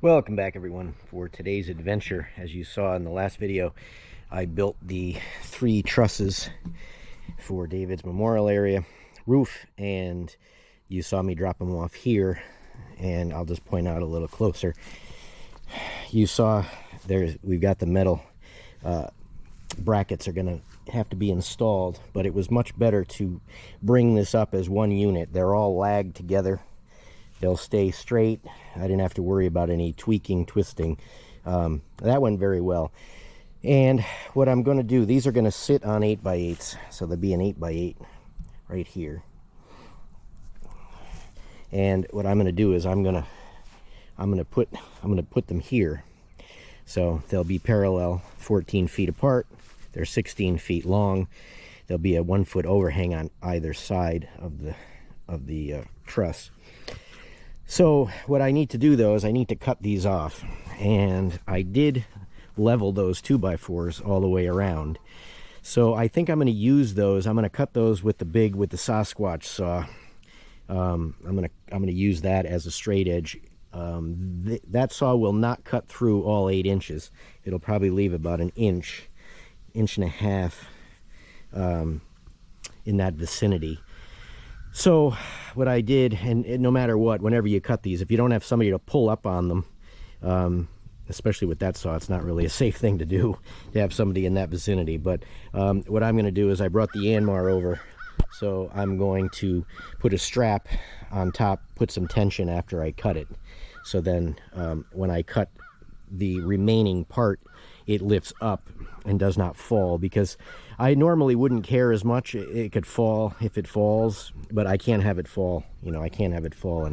Welcome back, everyone, for today's adventure. As you saw in the last video, I built the 3 trusses for David's memorial area roof, and you saw me drop them off here, and I'll just point out a little closer. You saw we've got the metal brackets are going to have to be installed, but it was much better to bring this up as one unit. They're all lagged together. They'll stay straight. I didn't have to worry about any tweaking, twisting. That went very well. And what I'm going to do, these are going to sit on 8x8s, so there'll be an 8x8 right here. And what I'm going to do is I'm going to put them here, so they'll be parallel, 14 feet apart. They're 16 feet long. There'll be a 1-foot overhang on either side of the truss. So what I need to do, though, is I need to cut these off, and I did level those 2x4s all the way around. So I think I'm going to use those. I'm going to cut those with the Sasquatch saw. I'm going to use that as a straight edge. That saw will not cut through all 8 inches. It'll probably leave about an inch and a half in that vicinity. So what I did, and no matter what, whenever you cut these, if you don't have somebody to pull up on them, especially with that saw, it's not really a safe thing to do, to have somebody in that vicinity. But what I'm going to do is I brought the Yanmar over, so I'm going to put a strap on top, put some tension after I cut it. So then when I cut the remaining part, it lifts up and does not fall, because I normally wouldn't care as much. It could fall if it falls, but I can't have it fall. You know, I can't have it fall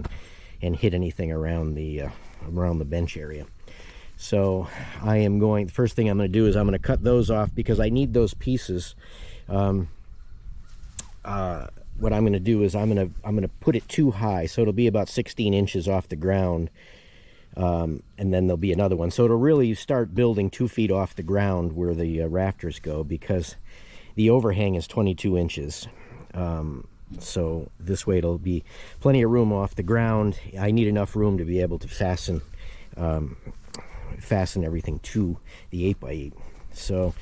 and hit anything around the bench area. So the first thing I'm going to do is I'm going to cut those off, because I need those pieces. What I'm going to do is I'm going to put it too high, so it'll be about 16 inches off the ground. And then there'll be another one, so it'll really start building 2 feet off the ground where the rafters go, because the overhang is 22 inches. So this way it'll be plenty of room off the ground. I need enough room to be able to fasten everything to the 8x8. So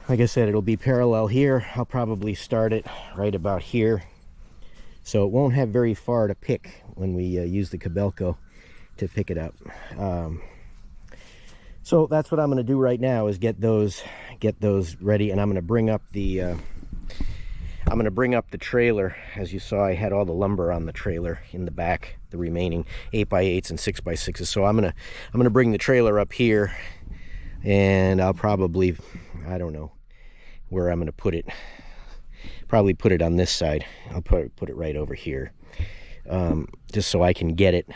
like I said, it'll be parallel here. I'll probably start it right about here, so it won't have very far to pick when we use the Cabelco to pick it up. So that's what I'm going to do right now, is get those ready, and I'm going to bring up the trailer. As you saw, I had all the lumber on the trailer in the back, the remaining 8x8s and 6x6s. So I'm gonna bring the trailer up here, and I'll probably, I don't know where I'm going to put it. Probably put it on this side. I'll put it right over here, just so I can get it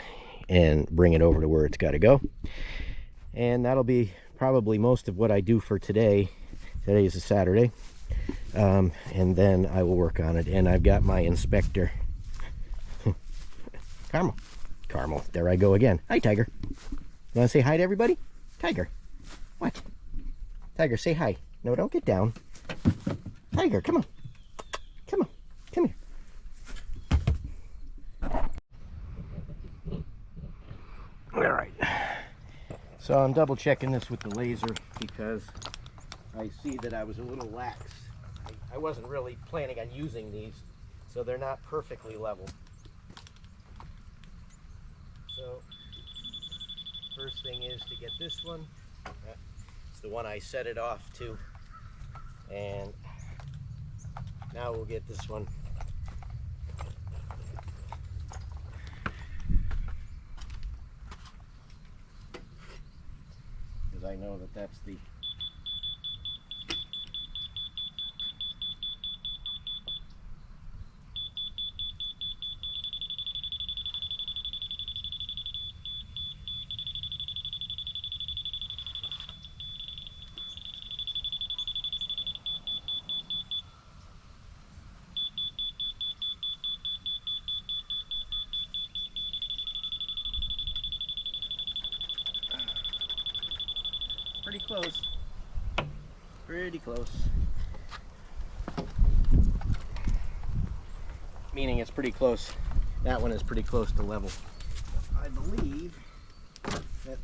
and bring it over to where it's got to go. And that'll be probably most of what I do for today. Today is a Saturday, and then I will work on it. And I've got my inspector. Carmel, there I go again. Hi, Tiger. You want to say hi to everybody? Tiger, what? Tiger, say hi. No, don't get down. Tiger, come on, come here. All right, so I'm double checking this with the laser, because I see that I was a little lax. I wasn't really planning on using these, so they're not perfectly level. So first thing is to get this one. It's the one I set it off to, and now we'll get this one. I know that that's the pretty close. Pretty close. Meaning it's pretty close. That one is pretty close to level. I believe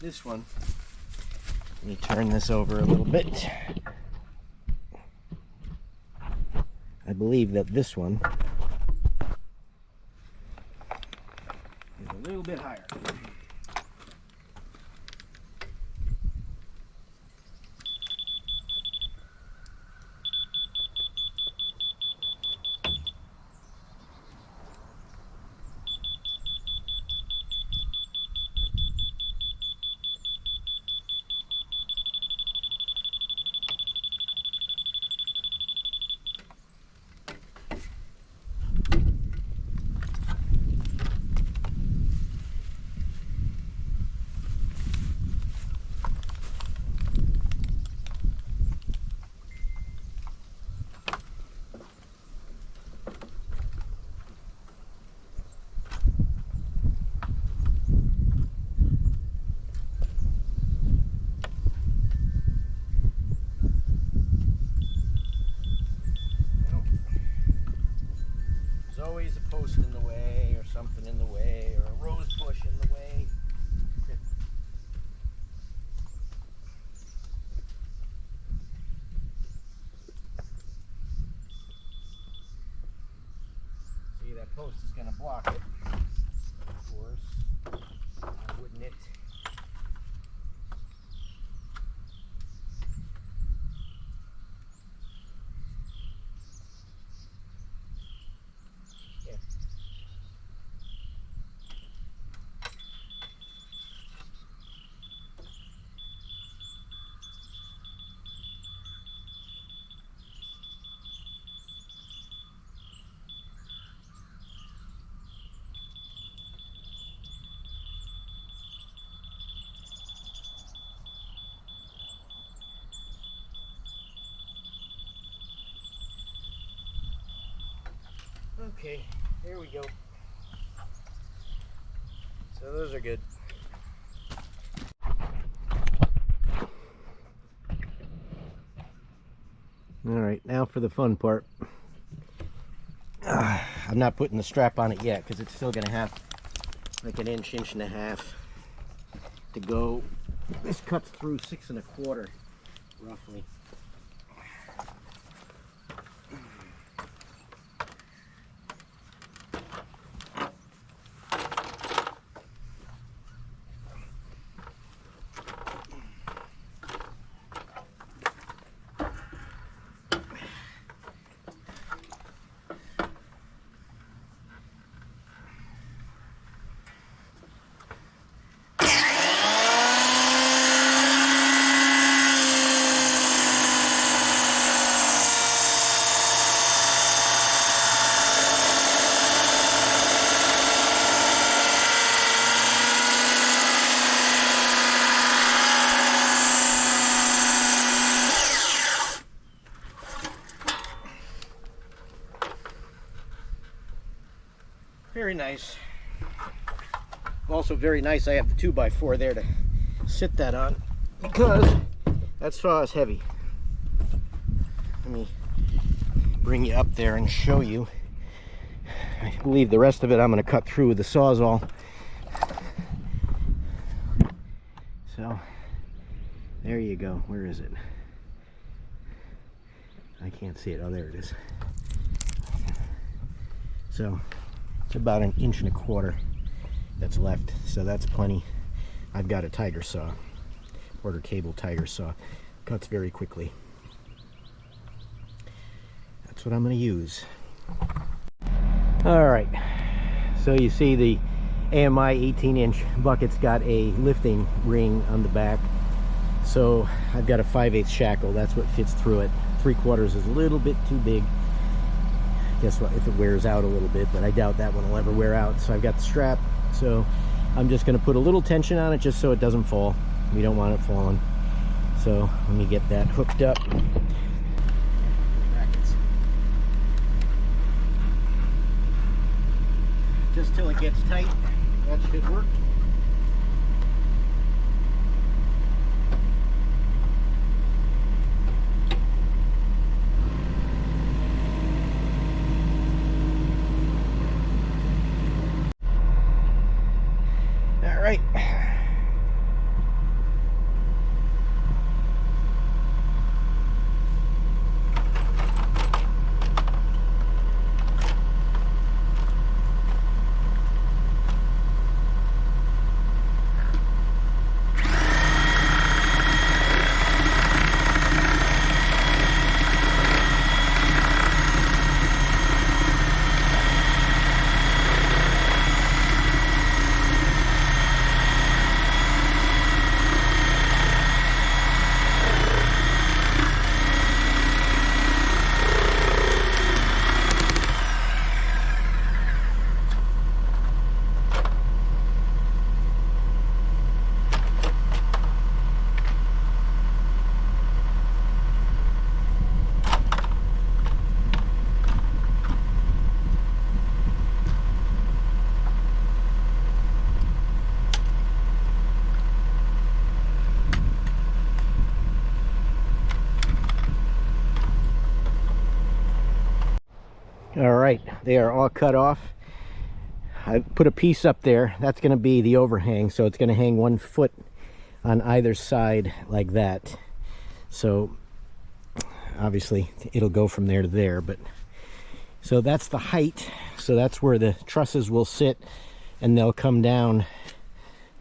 this one, let me turn this over a little bit. I believe that this one is a little bit higher. Always a post in the way or something in the way or a rose bush in the way. See, that post is going to block it, of course, wouldn't it? Okay, here we go. So those are good. All right, now for the fun part. I'm not putting the strap on it yet because it's still going to have like an inch and a half to go. This cuts through 6 1/4 roughly. Very nice. Also very nice I have the 2x4 there to sit that on because that saw is heavy. Let me bring you up there and show you. I believe the rest of it I'm going to cut through with the Sawzall. So there you go. Where is it? I can't see it. Oh, there it is. So it's about 1 1/4 inches that's left, so that's plenty. I've got a tiger saw, quarter cable tiger saw, cuts very quickly. That's what I'm going to use. All right, so you see the AMI 18-inch bucket's got a lifting ring on the back, so I've got a 5/8 shackle. That's what fits through it. 3/4 is a little bit too big. Guess what, if it wears out a little bit, but I doubt that one will ever wear out. So I've got the strap, so I'm just going to put a little tension on it just so it doesn't fall. We don't want it falling. So let me get that hooked up. Just till it gets tight. That should work. All right. All right, they are all cut off. I put a piece up there. That's going to be the overhang, so it's going to hang 1 foot on either side like that. So obviously it'll go from there to there, but so that's the height. So that's where the trusses will sit, and they'll come down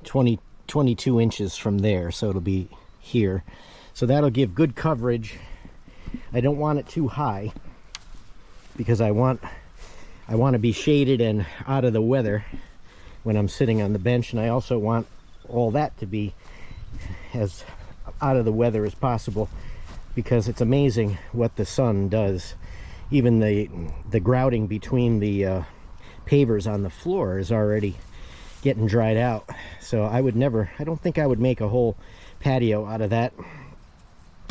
22 inches from there. So it'll be here. So that'll give good coverage. I don't want it too high because I want to be shaded and out of the weather when I'm sitting on the bench, and I also want all that to be as out of the weather as possible, because it's amazing what the sun does. Even the grouting between the pavers on the floor is already getting dried out. So I don't think I would make a whole patio out of that.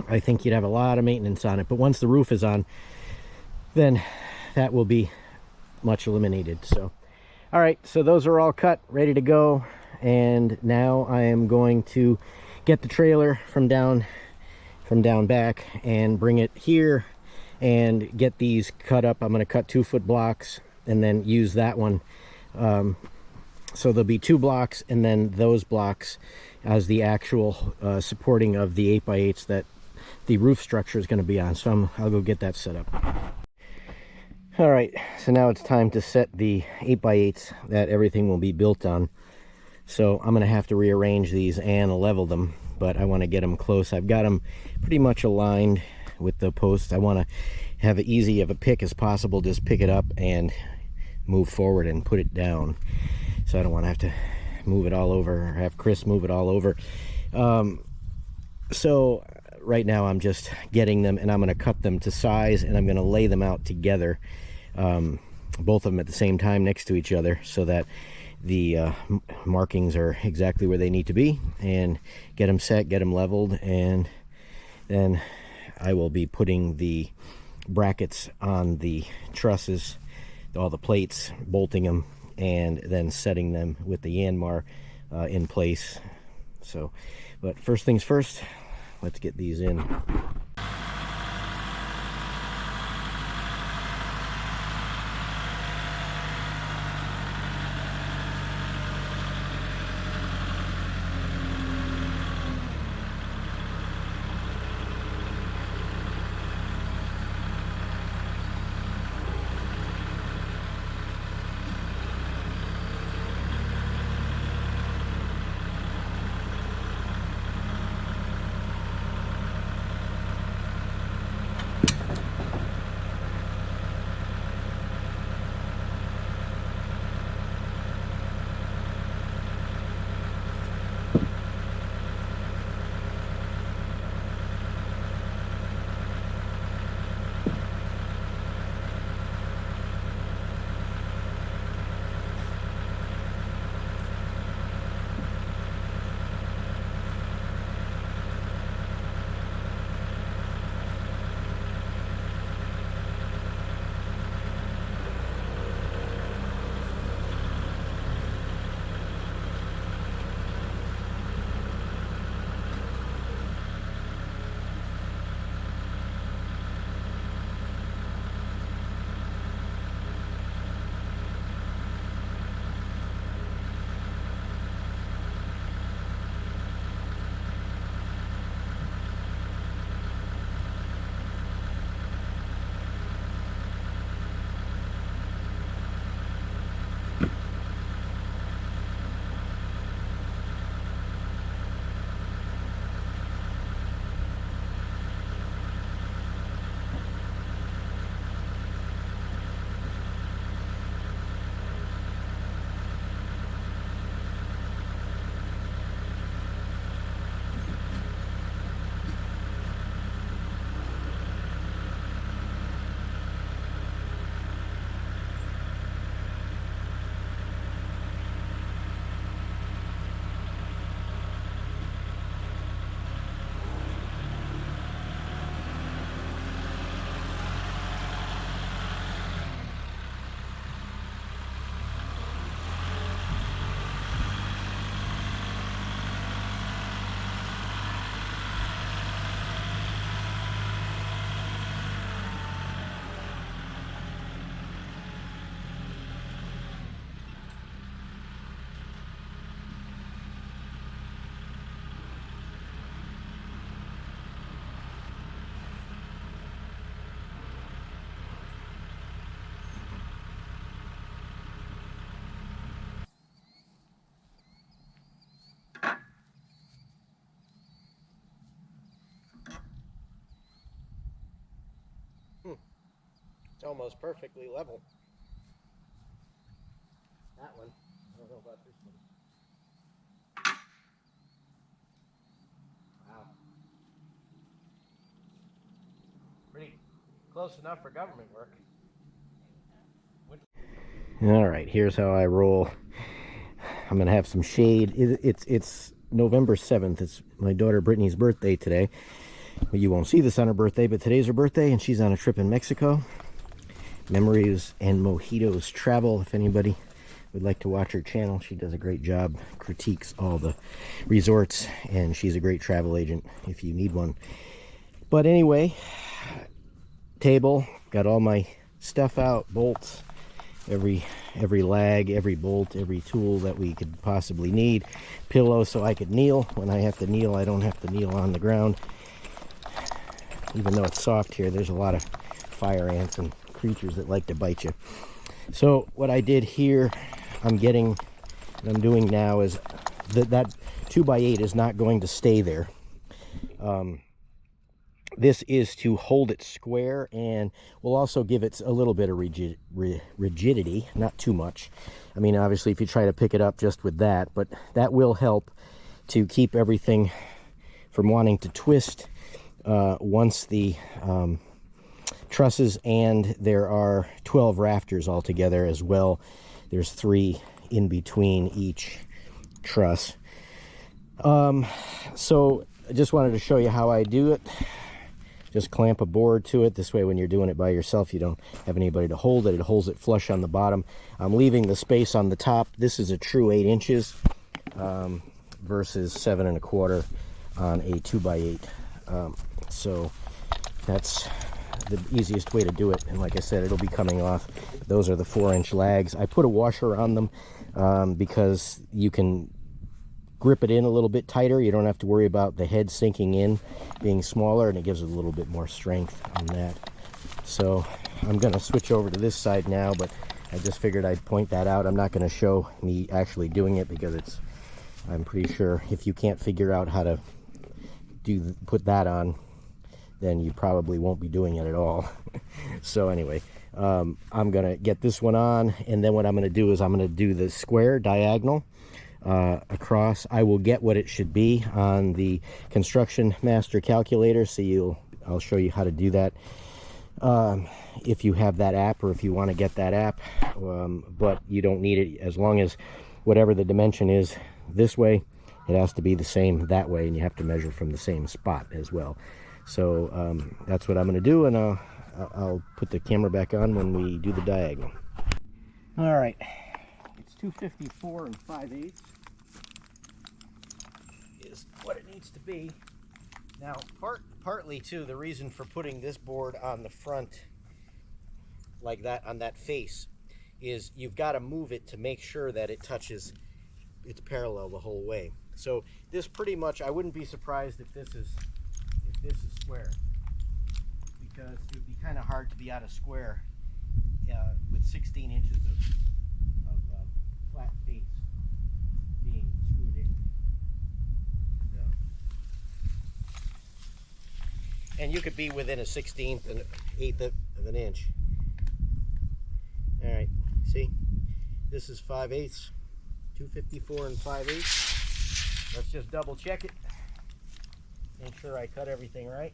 I think you'd have a lot of maintenance on it, but once the roof is on, then that will be much eliminated. So all right, so those are all cut, ready to go, and now I am going to get the trailer from down back and bring it here and get these cut up. I'm going to cut 2-foot blocks and then use that one. So there'll be 2 blocks and then those blocks as the actual supporting of the 8x8s that the roof structure is going to be on. So I'll go get that set up. All right, so now it's time to set the 8x8s that everything will be built on. So I'm going to have to rearrange these and level them, but I want to get them close. I've got them pretty much aligned with the posts. I want to have it easy of a pick as possible. Just pick it up and move forward and put it down. So I don't want to have to move it all over or have Chris move it all over. So right now I'm just getting them, and I'm going to cut them to size, and I'm going to lay them out together, both of them at the same time next to each other, so that the markings are exactly where they need to be, and get them set, get them leveled, and then I will be putting the brackets on the trusses, all the plates, bolting them, and then setting them with the Yanmar in place. So, but first things first, let's get these in. almost perfectly level. That one, I don't know about this one. Wow. Pretty close enough for government work. All right, here's how I roll. I'm gonna have some shade. It's November 7th. It's my daughter Brittany's birthday today. Well, you won't see this on her birthday, but today's her birthday, and she's on a trip in Mexico. Memories and Mojitos Travel. If anybody would like to watch her channel, she does a great job, critiques all the resorts, and she's a great travel agent if you need one. But anyway, table, got all my stuff out, bolts, every lag, every bolt, every tool that we could possibly need. Pillow so I could kneel. When I have to kneel, I don't have to kneel on the ground. Even though it's soft here, there's a lot of fire ants and creatures that like to bite you. So what I did here, I'm doing now is that 2x8 is not going to stay there. This is to hold it square, and will also give it a little bit of rigidity, not too much. I mean, obviously if you try to pick it up just with that, but that will help to keep everything from wanting to twist once the trusses, and there are 12 rafters altogether as well. There's 3 in between each truss. So I just wanted to show you how I do it. Just clamp a board to it. This way when you're doing it by yourself, you don't have anybody to hold it. It holds it flush on the bottom. I'm leaving the space on the top. This is a true 8 inches versus 7 1/4 on a 2x8. So that's the easiest way to do it, and like I said, it'll be coming off. Those are the 4-inch lags. I put a washer on them because you can grip it in a little bit tighter. You don't have to worry about the head sinking in, being smaller, and it gives it a little bit more strength on that. So I'm going to switch over to this side now, but I just figured I'd point that out. I'm not going to show me actually doing it because I'm pretty sure if you can't figure out how to put that on, then you probably won't be doing it at all. So anyway, I'm gonna get this one on, and then what I'm gonna do is I'm gonna do the square diagonal across. I will get what it should be on the Construction Master calculator, so I'll show you how to do that if you have that app, or if you want to get that app, but you don't need it. As long as whatever the dimension is this way, it has to be the same that way, and you have to measure from the same spot as well. So that's what I'm going to do, and I'll put the camera back on when we do the diagonal. All right, it's 254 5/8 is what it needs to be. Now, partly too, the reason for putting this board on the front like that, on that face, is you've got to move it to make sure that it's parallel the whole way. So this pretty much, I wouldn't be surprised if this is square, because it would be kind of hard to be out of square with 16 inches of flat face being screwed in. So, and you could be within a 1/16 and 1/8 of an inch. All right, see, this is 5/8, 254 5/8. Let's just double check it. Make sure I cut everything right.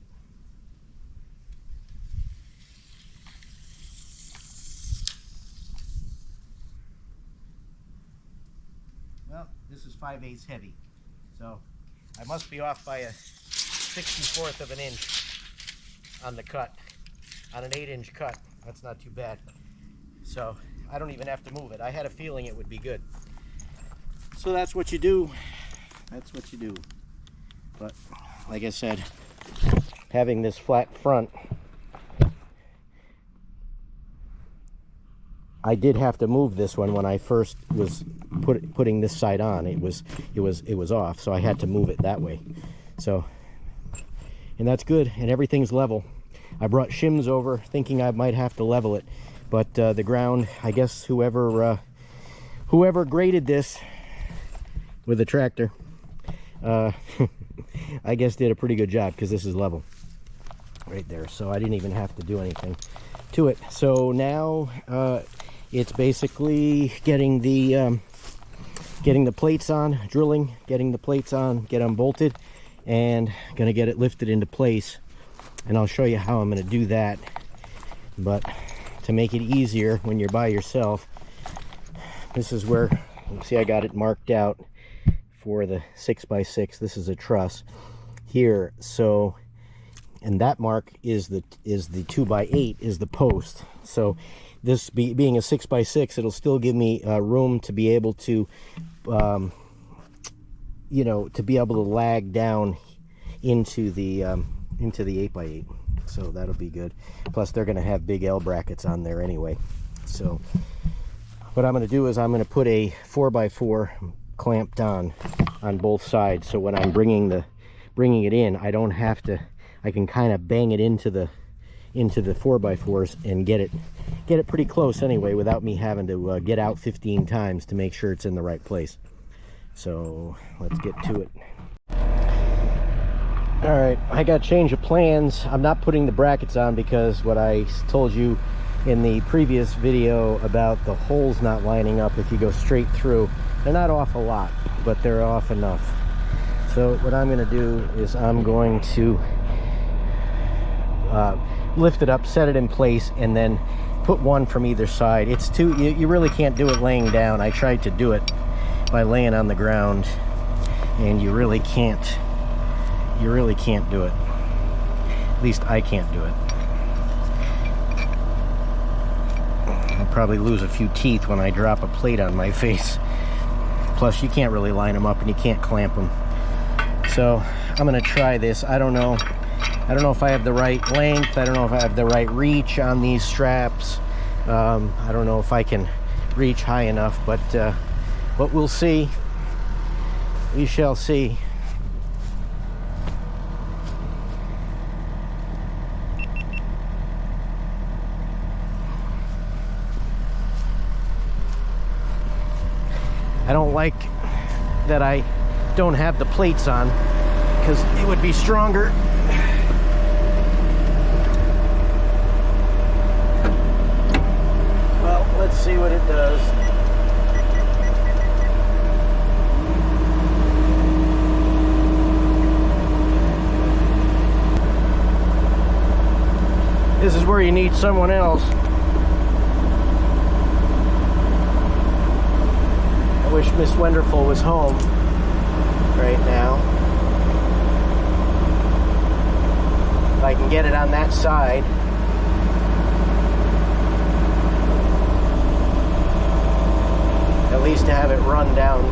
Well, this is 5/8 heavy, so I must be off by a 1/64 of an inch on the cut, on an 8-inch cut. That's not too bad. So I don't even have to move it. I had a feeling it would be good. So that's what you do. That's what you do. But like I said, having this flat front, I did have to move this one when I first was putting this side on. It was off, so I had to move it that way. So, and that's good, and everything's level. I brought shims over thinking I might have to level it, but the ground, I guess whoever graded this with a tractor, I guess did a pretty good job, because this is level right there. So I didn't even have to do anything. to it. So now it's basically getting the plates on, drilling, getting the plates on, get them bolted, and gonna get it lifted into place. And I'll show you how I'm gonna do that. But to make it easier when you're by yourself, this is where, you see I got it marked out for the 6x6. This is a truss here. So, and that mark is the 2x8 is the post. So this being a 6x6, it'll still give me room to be able to, you know, to be able to lag down into the 8x8. So that'll be good. Plus they're going to have big L brackets on there anyway. So what I'm going to do is I'm going to put a 4x4 clamped on both sides. So when I'm bringing it in, I don't have to. I can kind of bang it into the 4x4s and get it pretty close anyway, without me having to get out 15 times to make sure it's in the right place. So let's get to it. All right, I got change of plans. I'm not putting the brackets on because what I told you in the previous video about the holes not lining up if you go straight through, they're not off a lot, but they're off enough. So what I'm going to do is I'm going to lift it up, set it in place, and then put one from either side. It's too, you really can't do it laying down. I tried to do it by laying on the ground, and you really can't do it. At least I can't do it. I'll probably lose a few teeth when I drop a plate on my face. Plus you can't really line them up and you can't clamp them. So I'm gonna try this. I don't know if I have the right length. I don't know if I have the right reach on these straps. I don't know if I can reach high enough, but we'll see. We shall see. I don't like that I don't have the plates on, because it would be stronger. Well, let's see what it does. This is where you need someone else. I wish Miss Wenderful was home right now. If I can get it on that side. At least to have it run down.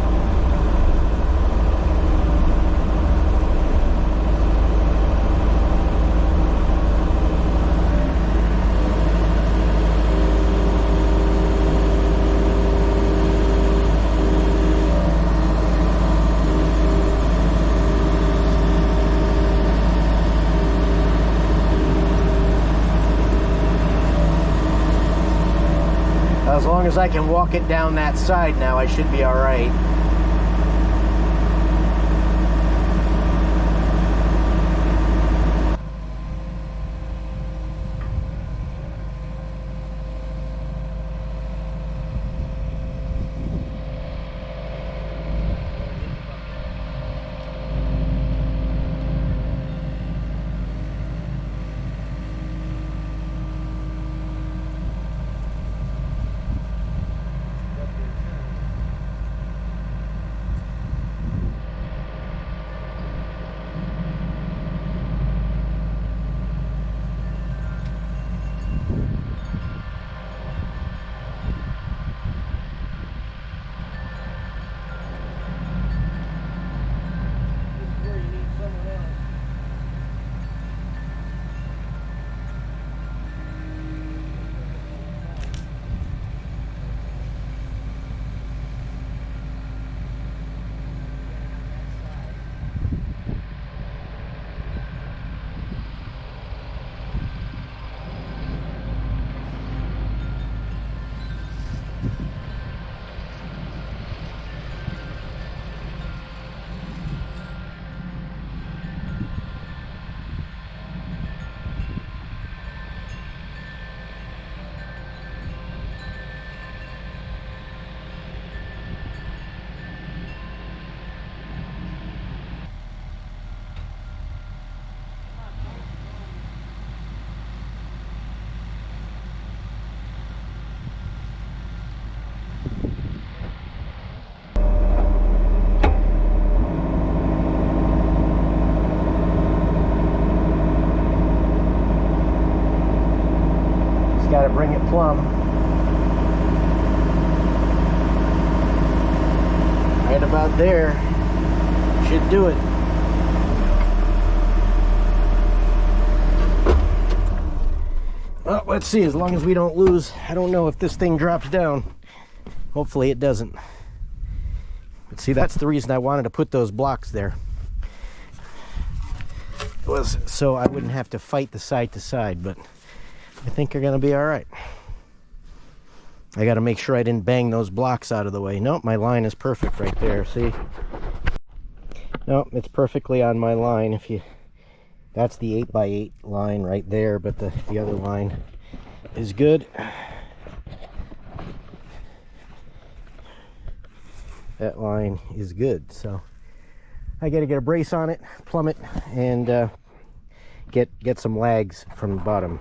As long as I can walk it down that side now, I should be all right. bring it plumb. Right about there. Should do it. Well, let's see, as long as we don't lose, I don't know if this thing drops down. Hopefully it doesn't. But see, that's the reason I wanted to put those blocks there. Was so I wouldn't have to fight the side to side, but I think they're gonna be all right. I got to make sure I didn't bang those blocks out of the way. Nope, my line is perfect right there. See? Nope, it's perfectly on my line. That's the 8x8 line right there, but the other line is good. That line is good. So I got to get a brace on it, plumb it, and get some lags from the bottom.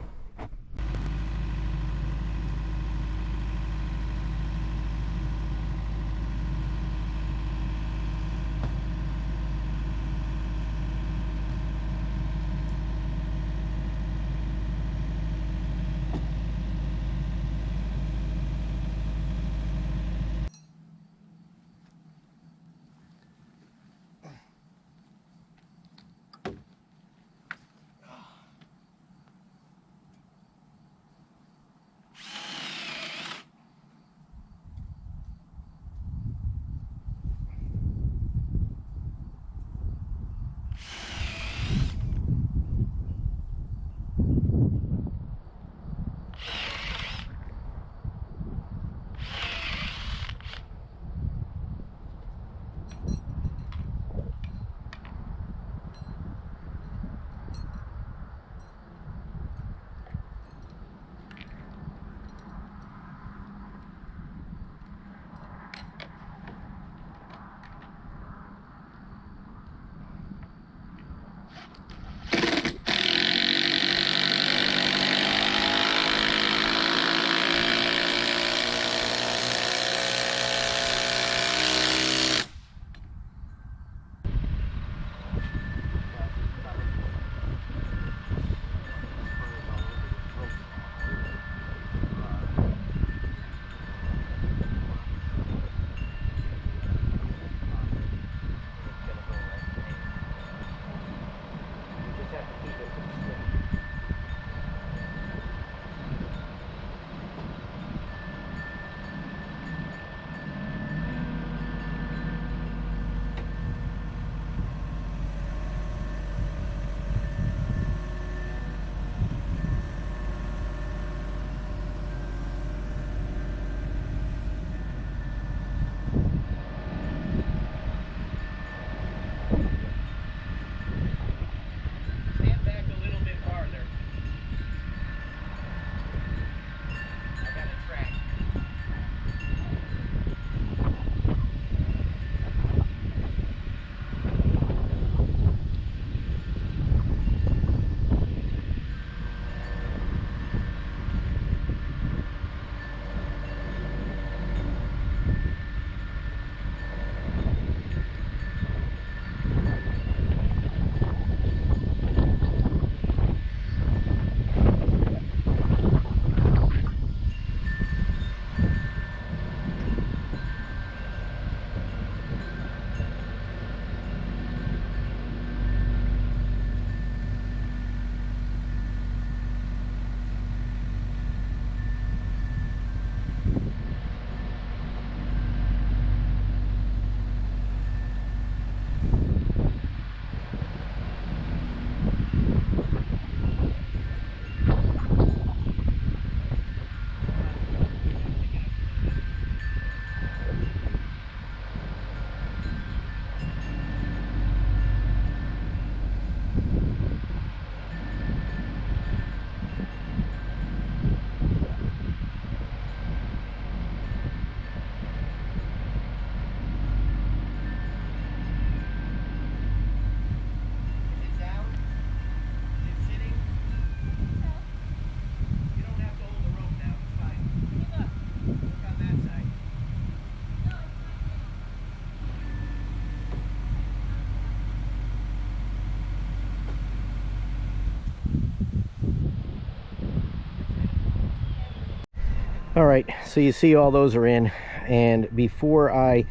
All right, so you see all those are in, and before I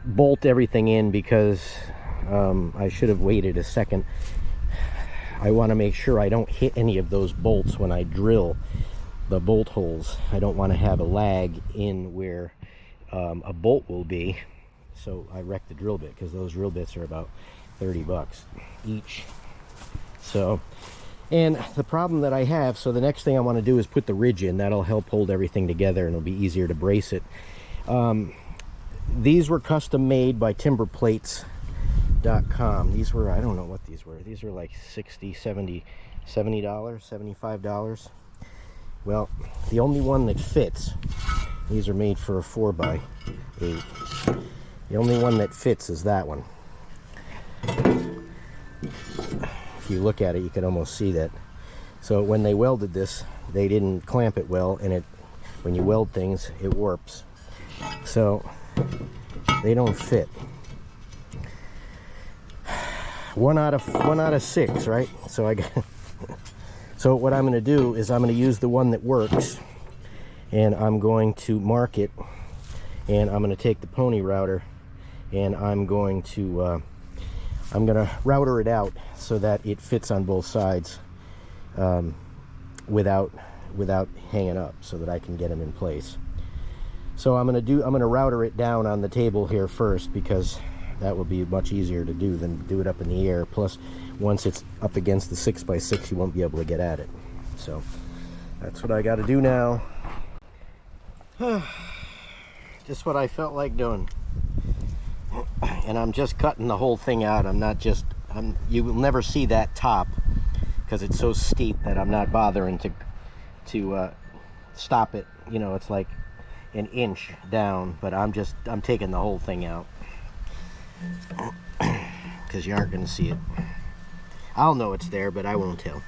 bolt everything in, because I should have waited a second, I want to make sure I don't hit any of those bolts when I drill the bolt holes. I don't want to have a lag in where a bolt will be, so I wrecked the drill bit, because those drill bits are about 30 bucks each. So, and the problem that I have, so the next thing I want to do is put the ridge in. That'll help hold everything together, and it'll be easier to brace it. These were custom made by timberplates.com. These were, I don't know what these were. These were like $60, $70, $75. Well, the only one that fits, these are made for a 4x8. The only one that fits is that one. If you look at it, you can almost see that. So when they welded this, they didn't clamp it well, and when you weld things, it warps. So they don't fit. One out of 6, right? So I got. So what I'm going to do is I'm going to use the one that works, and I'm going to mark it, and I'm going to take the pony router, and I'm going to router it out so that it fits on both sides without hanging up, so that I can get them in place. So I'm going to router it down on the table here first, because that will be much easier to do than do it up in the air. Plus, once it's up against the 6x6, you won't be able to get at it. So that's what I got to do now. Just what I felt like doing. And I'm just cutting the whole thing out. You will never see that top, because it's so steep that I'm not bothering to stop it. You know, it's like an inch down, but I'm taking the whole thing out, because you aren't going to see it. I'll know it's there, but I won't tell.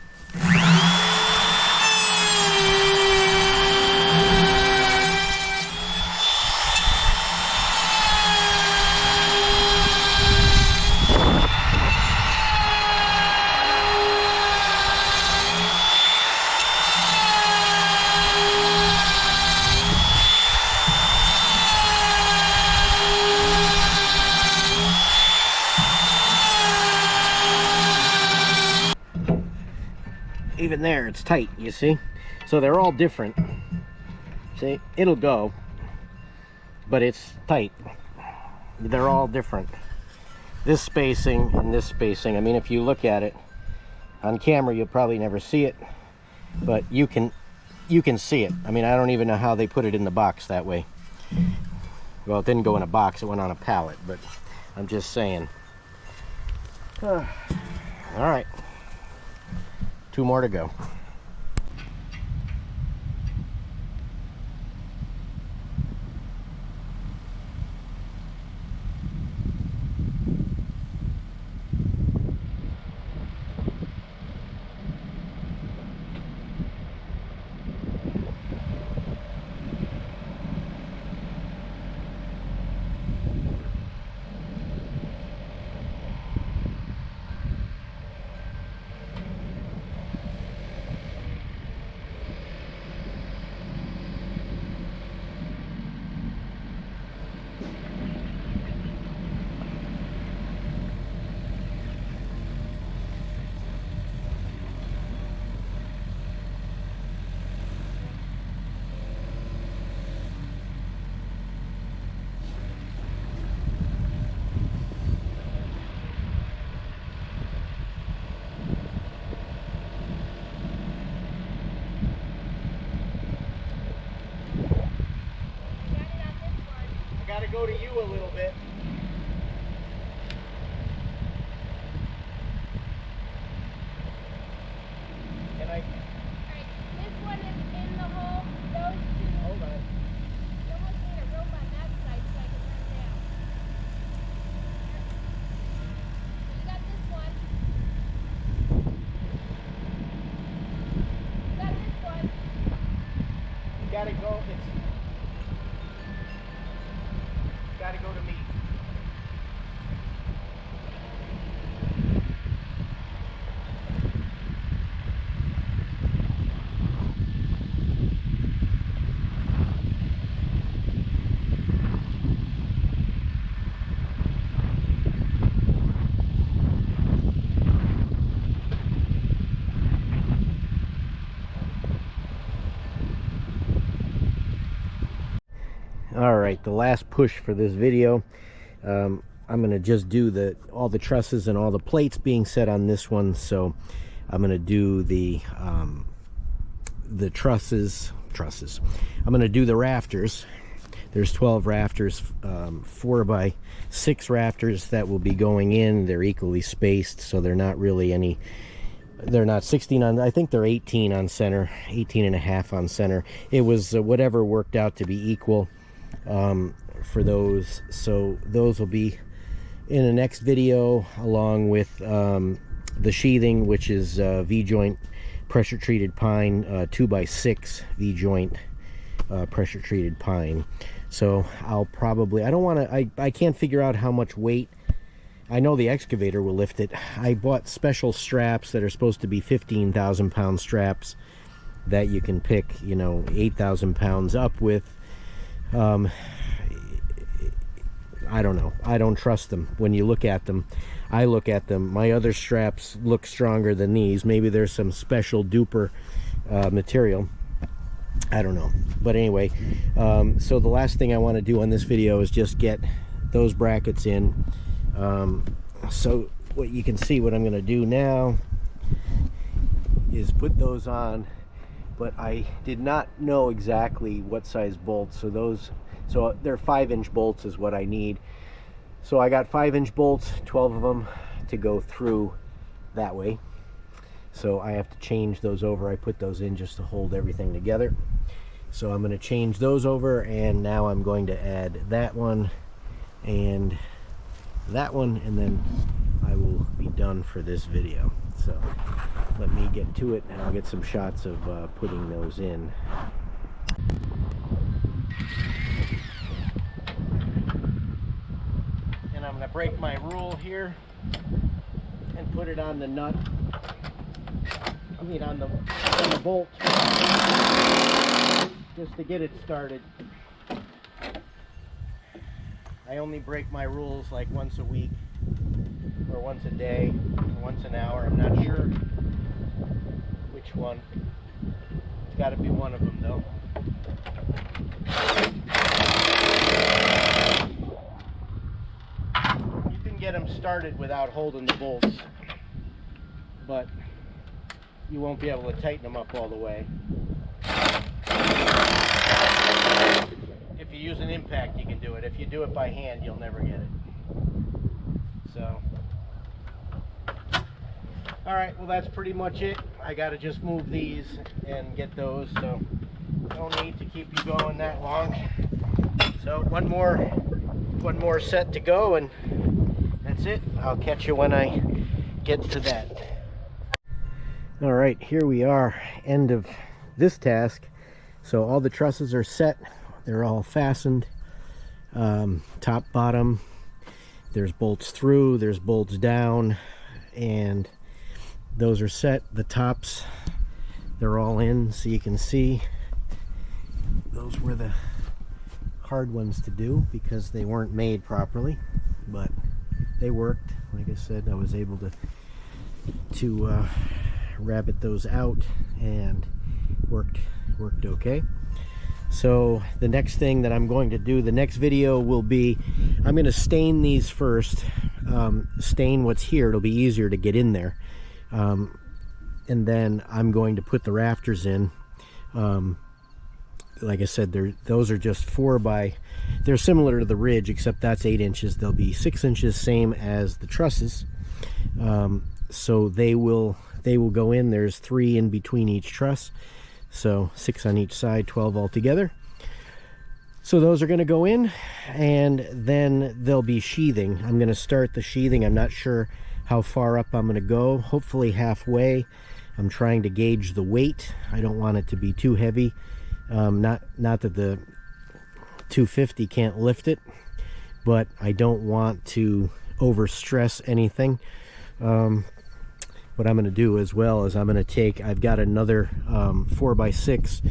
Even there, it's tight, you see? So they're all different. See, it'll go, but it's tight. They're all different. This spacing and this spacing, I mean, if you look at it on camera, you'll probably never see it, but you can see it. I mean, I don't even know how they put it in the box that way. Well, it didn't go in a box, it went on a pallet, but I'm just saying. All right. 2 more to go. Go to you a little bit. And I... Alright, this one is in the hole. Those two... Hold on. You almost need a rope on that side so I can run down. You got this one. You got this one. You gotta go. Gotta go to me. right, the last push for this video. I'm gonna just do all the trusses and all the plates being set on this one. So I'm gonna do the trusses. I'm gonna do the rafters. There's 12 rafters, 4x6 rafters that will be going in. They're equally spaced, so they're not really they're not 16 on, I think they're 18 on center, 18 and a half on center. It was whatever worked out to be equal for those. So those will be in the next video, along with the sheathing, which is V-joint pressure treated pine, 2x6 V-joint pressure treated pine. So I'll probably, I can't figure out how much weight. I know the excavator will lift it. I bought special straps that are supposed to be 15,000 pound straps that you can pick, 8,000 pounds up with. I don't know. I don't trust them. When you look at them, I look at them. My other straps look stronger than these. Maybe there's some special duper material. I don't know. But anyway, so the last thing I want to do on this video is just get those brackets in. So what you can see, what I'm going to do now is put those on, but I did not know exactly what size bolts. So they're 5-inch bolts is what I need. So I got 5-inch bolts, 12 of them, to go through that way. So I have to change those over. I put those in just to hold everything together. So I'm going to change those over, and now I'm going to add that one and that one, and then I will be done for this video. So let me get to it, and I'll get some shots of putting those in. And I'm going to break my rule here and put it on the nut. I mean on the bolt, just to get it started. I only break my rules like once a week, or once a day, or once an hour. I'm not sure which one. It's got to be one of them though. You can get them started without holding the bolts, but you won't be able to tighten them up all the way. If you use an impact, you can do it. If you do it by hand, you'll never get it. So, all right, well, that's pretty much it. I got to just move these and get those, so don't need to keep you going that long. So one more set to go, and that's it. I'll catch you when I get to that. All right, here we are, end of this task. So all the trusses are set. They're all fastened, top, bottom. There's bolts through, there's bolts down, and those are set. The tops, they're all in, so you can see those were the hard ones to do because they weren't made properly, but they worked. Like I said, I was able to rabbit those out, and worked okay. So the next thing that I'm going to do, the next video will be, I'm going to stain these first, stain what's here. It'll be easier to get in there, and then I'm going to put the rafters in. Like I said, those are just they're similar to the ridge, except that's 8 inches. They'll be 6 inches, same as the trusses. So they will go in. There's 3 in between each truss, so 6 on each side, 12 altogether. So those are going to go in, and then there'll be sheathing. I'm going to start the sheathing. I'm not sure how far up I'm going to go. Hopefully halfway. I'm trying to gauge the weight. I don't want it to be too heavy. Not that the 250 can't lift it, but I don't want to overstress anything. What I'm going to do as well is I've got another 4x6.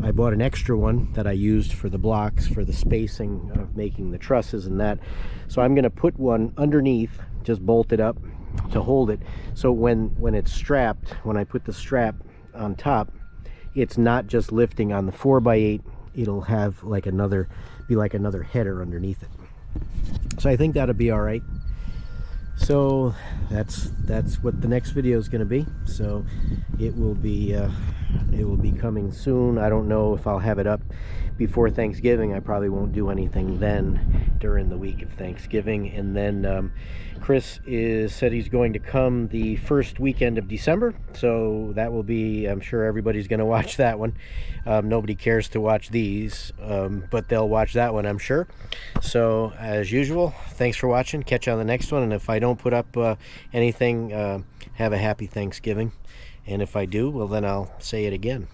I bought an extra one that I used for the blocks, for the spacing of making the trusses and that. So I'm going to put one underneath, just bolt it up to hold it. So when it's strapped, when I put the strap on top, it's not just lifting on the 4x8. It'll have like another be like another header underneath it. So I think that'll be all right. So that's what the next video is going to be. So it will be coming soon. I don't know if I'll have it up before Thanksgiving. I probably won't do anything then during the week of Thanksgiving. And then Chris said he's going to come the first weekend of December, so that will be, I'm sure everybody's going to watch that one. Nobody cares to watch these, but they'll watch that one, I'm sure. So as usual, thanks for watching. Catch you on the next one. And if I don't put up anything, have a happy Thanksgiving. And if I do, well, then I'll say it again.